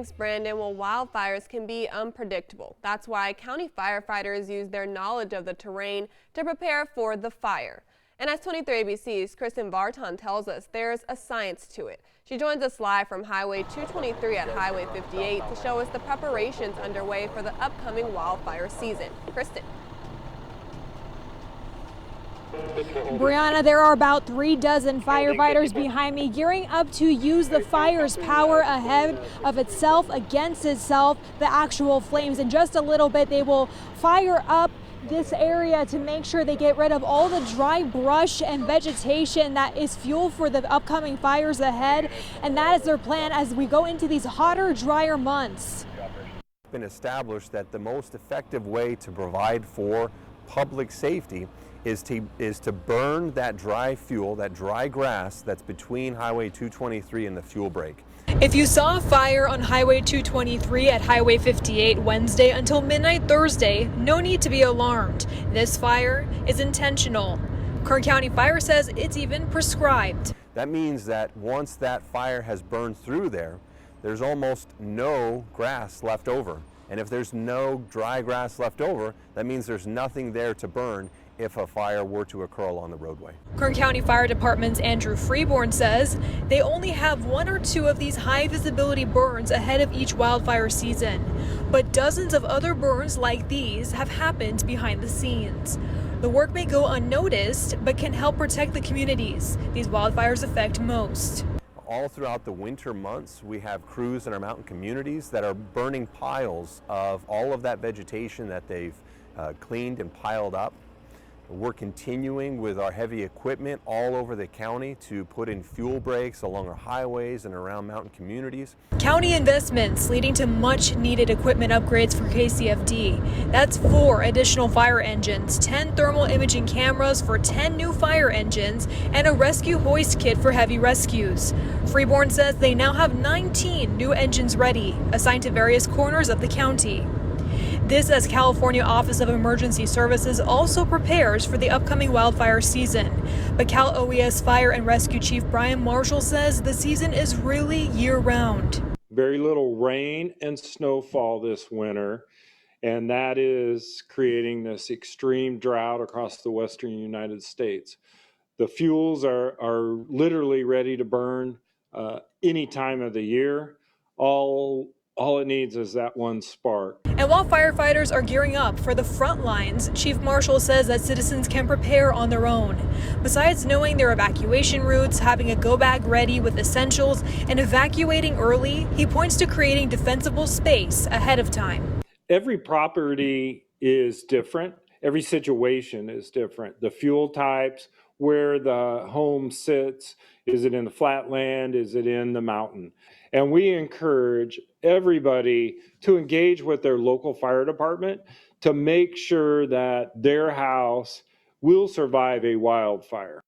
Thanks, Brandon. Well, wildfires can be unpredictable. That's why county firefighters use their knowledge of the terrain to prepare for the fire. And as 23 ABC's Kristen Vartan tells us, there's a science to it. She joins us live from Highway 223 at Highway 58 to show us the preparations underway for the upcoming wildfire season. Kristen. Brianna, there are about 3 dozen firefighters behind me gearing up to use the fire's power ahead of itself, against itself, the actual flames. In just a little bit, they will fire up this area to make sure they get rid of all the dry brush and vegetation that is fuel for the upcoming fires ahead. And that is their plan as we go into these hotter, drier months. It's been established that the most effective way to provide for public safety is to burn that dry fuel, that dry grass that's between Highway 223 and the fuel break. If you saw a fire on Highway 223 at Highway 58 Wednesday until midnight Thursday, no need to be alarmed. This fire is intentional. Kern County Fire says it's even prescribed. That means that once that fire has burned through there, there's almost no grass left over. And if there's no dry grass left over, that means there's nothing there to burn if a fire were to occur along the roadway. Kern County Fire Department's Andrew Freeborn says they only have 1 or 2 of these high visibility burns ahead of each wildfire season. But dozens of other burns like these have happened behind the scenes. The work may go unnoticed, but can help protect the communities these wildfires affect most. All throughout the winter months, we have crews in our mountain communities that are burning piles of all of that vegetation that they've cleaned and piled up. We're continuing with our heavy equipment all over the county to put in fuel breaks along our highways and around mountain communities. County investments leading to much needed equipment upgrades for KCFD. That's 4 additional fire engines, 10 thermal imaging cameras for 10 new fire engines, and a rescue hoist kit for heavy rescues. Freeborn says they now have 19 new engines ready, assigned to various corners of the county. This as California Office of Emergency Services also prepares for the upcoming wildfire season. But Cal OES Fire and Rescue Chief Brian Marshall says the season is really year-round. Very little rain and snowfall this winter, and that is creating this extreme drought across the western United States. The fuels are literally ready to burn any time of the year. All it needs is that one spark. And while firefighters are gearing up for the front lines, Chief Marshall says that citizens can prepare on their own. Besides knowing their evacuation routes, having a go bag ready with essentials, and evacuating early, he points to creating defensible space ahead of time. Every property is different. Every situation is different. The fuel types, where the home sits, is it in the flatland, is it in the mountain? And we encourage everybody to engage with their local fire department to make sure that their house will survive a wildfire.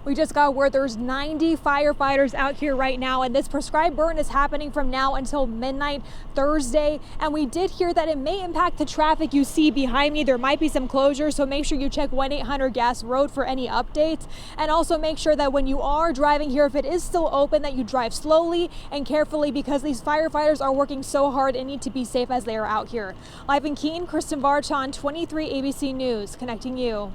We just got word there's 90 firefighters out here right now, and this prescribed burn is happening from now until midnight Thursday. And we did hear that it may impact the traffic you see behind me. There might be some closures, so make sure you check 1-800-GAS road for any updates. And also make sure that when you are driving here, if it is still open, that you drive slowly and carefully, because these firefighters are working so hard and need to be safe as they are out here. Live in Keene, Kristen Vartan, 23 ABC News, connecting you.